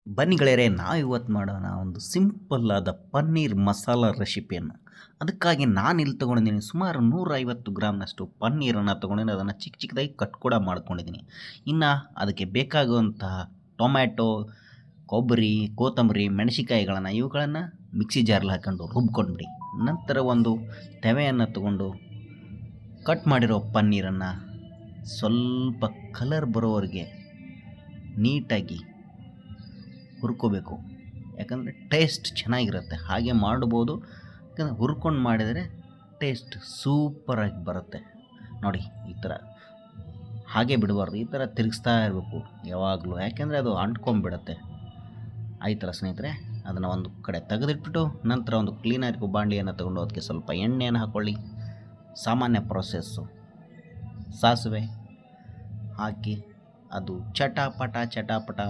ಬನ್ನಿ ಗೆಳೆಯರೇ, ನಾವು ಇವತ್ತು ಮಾಡೋಣ ಒಂದು ಸಿಂಪಲ್ ಆದ ಪನ್ನೀರ್ ಮಸಾಲ ರೆಸಿಪಿಯನ್ನು. ಅದಕ್ಕಾಗಿ ನಾನು ಇಲ್ಲಿ ತೊಗೊಂಡಿದ್ದೀನಿ ಸುಮಾರು 150 ಗ್ರಾಮ್ನಷ್ಟು ಪನ್ನೀರನ್ನು ತೊಗೊಂಡಿದ್ದೀನಿ. ಅದನ್ನು ಚಿಕ್ಕ ಚಿಕ್ಕದಾಗಿ ಕಟ್ ಕೂಡ ಮಾಡ್ಕೊಂಡಿದ್ದೀನಿ. ಇನ್ನು ಅದಕ್ಕೆ ಬೇಕಾಗುವಂತಹ ಟೊಮ್ಯಾಟೊ, ಕೊಬ್ಬರಿ, ಕೊತ್ತಂಬರಿ, ಮೆಣಸಿಕಾಯಿಗಳನ್ನು ಇವುಗಳನ್ನು ಮಿಕ್ಸಿ ಜಾರಲ್ಲಿ ಹಾಕೊಂಡು ರುಬ್ಕೊಂಡ್ಬಿಡಿ. ನಂತರ ಒಂದು ತೆವೆಯನ್ನು ತಗೊಂಡು ಕಟ್ ಮಾಡಿರೋ ಪನ್ನೀರನ್ನು ಸ್ವಲ್ಪ ಕಲರ್ ಬರೋವರೆಗೆ ನೀಟಾಗಿ ಹುರ್ಕೋಬೇಕು. ಯಾಕಂದರೆ ಟೇಸ್ಟ್ ಚೆನ್ನಾಗಿರುತ್ತೆ. ಹಾಗೆ ಮಾಡ್ಬೋದು, ಯಾಕಂದರೆ ಹುರ್ಕೊಂಡು ಮಾಡಿದರೆ ಟೇಸ್ಟ್ ಸೂಪರಾಗಿ ಬರುತ್ತೆ. ನೋಡಿ, ಈ ಥರ ಹಾಗೆ ಬಿಡಬಾರ್ದು, ಈ ಥರ ತಿರುಗಿಸ್ತಾ ಇರಬೇಕು ಯಾವಾಗಲೂ, ಯಾಕೆಂದರೆ ಅದು ಅಂಟ್ಕೊಂಡ್ಬಿಡುತ್ತೆ. ಈ ಥರ ಸ್ನೇಹಿತರೆ, ಅದನ್ನು ಒಂದು ಕಡೆ ತೆಗೆದಿಟ್ಬಿಟ್ಟು ನಂತರ ಒಂದು ಕ್ಲೀನಾಗಿ ಬಾಣಲಿಯನ್ನು ತಗೊಂಡು ಅದಕ್ಕೆ ಸ್ವಲ್ಪ ಎಣ್ಣೆಯನ್ನು ಹಾಕ್ಕೊಳ್ಳಿ. ಸಾಮಾನ್ಯ ಪ್ರೊಸೆಸ್ಸು. ಸಾಸಿವೆ ಹಾಕಿ ಅದು ಚಟಾಪಟ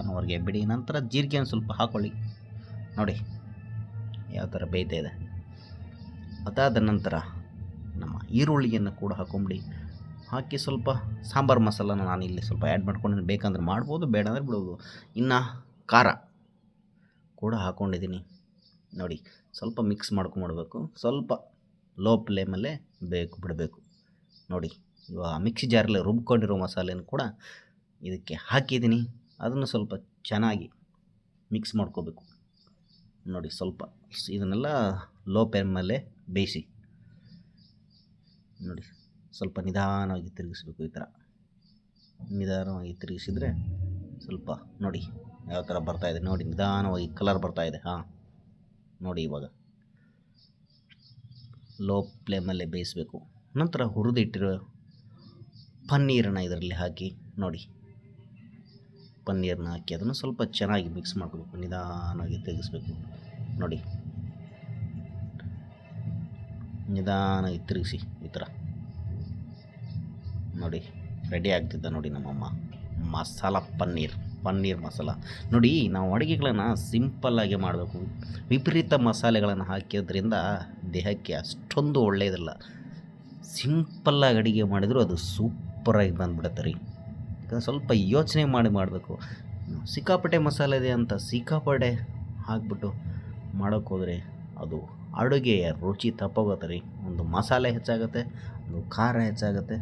ಅನ್ನೋವರೆಗೆ ಬಿಡಿ. ನಂತರ ಜೀರಿಗೆಯನ್ನು ಸ್ವಲ್ಪ ಹಾಕ್ಕೊಳ್ಳಿ. ನೋಡಿ ಯಾವ ಥರ ಬೇಯ್ತಾ ಇದೆ. ಅದಾದ ನಂತರ ನಮ್ಮ ಈರುಳ್ಳಿಯನ್ನು ಕೂಡ ಹಾಕೊಂಬಿಡಿ. ಹಾಕಿ ಸ್ವಲ್ಪ ಸಾಂಬಾರು ಮಸಾಲನ ನಾನು ಇಲ್ಲಿ ಸ್ವಲ್ಪ ಆ್ಯಡ್ ಮಾಡ್ಕೊಂಡಿದ್ದೀನಿ. ಬೇಕಂದ್ರೆ ಮಾಡ್ಬೋದು, ಬೇಡ ಅಂದರೆ ಬಿಡ್ಬೋದು. ಇನ್ನು ಖಾರ ಕೂಡ ಹಾಕ್ಕೊಂಡಿದ್ದೀನಿ. ನೋಡಿ, ಸ್ವಲ್ಪ ಮಿಕ್ಸ್ ಮಾಡ್ಕೊಂಬಿಡ್ಬೇಕು. ಸ್ವಲ್ಪ ಲೋ ಫ್ಲೇಮಲ್ಲೇ ಬಿಡಬೇಕು. ನೋಡಿ, ಇವಾಗ ಮಿಕ್ಸಿ ಜಾರಲ್ಲಿ ರುಬ್ಕೊಂಡಿರೋ ಮಸಾಲೆಯನ್ನು ಕೂಡ ಇದಕ್ಕೆ ಹಾಕಿದ್ದೀನಿ. ಅದನ್ನು ಸ್ವಲ್ಪ ಚೆನ್ನಾಗಿ ಮಿಕ್ಸ್ ಮಾಡ್ಕೋಬೇಕು. ನೋಡಿ, ಸ್ವಲ್ಪ ಇದನ್ನೆಲ್ಲ ಲೋ ಫ್ಲೇಮಲ್ಲೇ ಬೇಯಿಸಿ. ನೋಡಿ, ಸ್ವಲ್ಪ ನಿಧಾನವಾಗಿ ತಿರುಗಿಸ್ಬೇಕು. ಈ ಥರ ನಿಧಾನವಾಗಿ ತಿರುಗಿಸಿದರೆ ಸ್ವಲ್ಪ ನೋಡಿ ಯಾವ ಥರ ಬರ್ತಾಯಿದೆ. ನೋಡಿ, ನಿಧಾನವಾಗಿ ಕಲರ್ ಬರ್ತಾಯಿದೆ. ನೋಡಿ, ಇವಾಗ ಲೋ ಫ್ಲೇಮಲ್ಲೇ ಬೇಯಿಸಬೇಕು. ನಂತರ ಹುರಿದಿಟ್ಟಿರೋ ಪನ್ನೀರನ್ನು ಇದರಲ್ಲಿ ಹಾಕಿ ನೋಡಿ, ಪನ್ನೀರನ್ನ ಹಾಕಿ ಅದನ್ನು ಸ್ವಲ್ಪ ಚೆನ್ನಾಗಿ ಮಿಕ್ಸ್ ಮಾಡ್ಕೋಬೇಕು. ನಿಧಾನವಾಗಿ ತೆಗೆಸ್ಬೇಕು. ನೋಡಿ, ನಿಧಾನವಾಗಿ ತಿರುಗಿಸಿ. ಈ ಥರ ನೋಡಿ ರೆಡಿ ಆಗ್ತಿದ್ದ. ನೋಡಿ, ನಮ್ಮಮ್ಮ ಮಸಾಲ ಪನ್ನೀರ್ ಮಸಾಲ. ನೋಡಿ, ನಾವು ಅಡುಗೆಗಳನ್ನು ಸಿಂಪಲ್ಲಾಗಿ ಮಾಡಬೇಕು. ವಿಪರೀತ ಮಸಾಲೆಗಳನ್ನು ಹಾಕಿದ್ರಿಂದ ದೇಹಕ್ಕೆ ಅಷ್ಟೊಂದು ಒಳ್ಳೆಯದಿಲ್ಲ. ಸಿಂಪಲ್ಲಾಗಿ ಅಡುಗೆ ಮಾಡಿದರೂ ಅದು ಸೂಪರಾಗಿ ಬಂದುಬಿಡುತ್ತೆ ರೀ. ಸ್ವಲ್ಪ ಯೋಚನೆ ಮಾಡಬೇಕು. ಸಿಕ್ಕಾಪಟ್ಟೆ ಮಸಾಲೆ ಇದೆ ಅಂತ ಸಿಕ್ಕಾಪಟ್ಟೆ ಹಾಕ್ಬಿಟ್ಟು ಮಾಡೋಕ್ಕೋದ್ರೆ ಅದು ಅಡುಗೆಯ ರುಚಿ ತಪ್ಪೋಗುತ್ತೆ ರೀ. ಒಂದು ಮಸಾಲೆ ಹೆಚ್ಚಾಗುತ್ತೆ, ಒಂದು ಖಾರ ಹೆಚ್ಚಾಗುತ್ತೆ.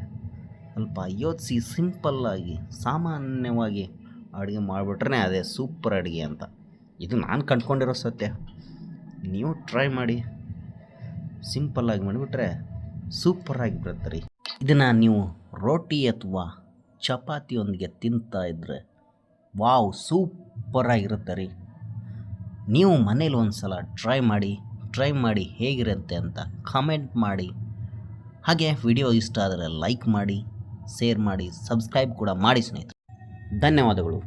ಸ್ವಲ್ಪ ಯೋಚಿಸಿ ಸಿಂಪಲ್ಲಾಗಿ ಸಾಮಾನ್ಯವಾಗಿ ಅಡುಗೆ ಮಾಡಿಬಿಟ್ರೆ ಅದೇ ಸೂಪರ್ ಅಡುಗೆ ಅಂತ. ಇದು ನಾನು ಕಂಡುಕೊಂಡಿರೋ ಸತ್ಯ. ನೀವು ಟ್ರೈ ಮಾಡಿ, ಸಿಂಪಲ್ಲಾಗಿ ಮಾಡಿಬಿಟ್ರೆ ಸೂಪರಾಗಿ ಬರುತ್ತೆ ರೀ. ಇದನ್ನು ನೀವು ರೋಟಿ ಅಥವಾ ಚಪಾತಿಯೊಂದಿಗೆ ತಿಂತಾ ಇದ್ದರೆ ವಾವ್, ಸೂಪರಾಗಿರುತ್ತೆ ರೀ. ನೀವು ಮನೇಲಿ ಒಂದು ಸಲ ಟ್ರೈ ಮಾಡಿ ಹೇಗಿರುತ್ತೆ ಅಂತ ಕಾಮೆಂಟ್ ಮಾಡಿ. ಹಾಗೆ ವಿಡಿಯೋ ಇಷ್ಟ ಆದರೆ ಲೈಕ್ ಮಾಡಿ, ಶೇರ್ ಮಾಡಿ, ಸಬ್ಸ್ಕ್ರೈಬ್ ಕೂಡ ಮಾಡಿ ಸ್ನೇಹಿತರೆ. ಧನ್ಯವಾದಗಳು.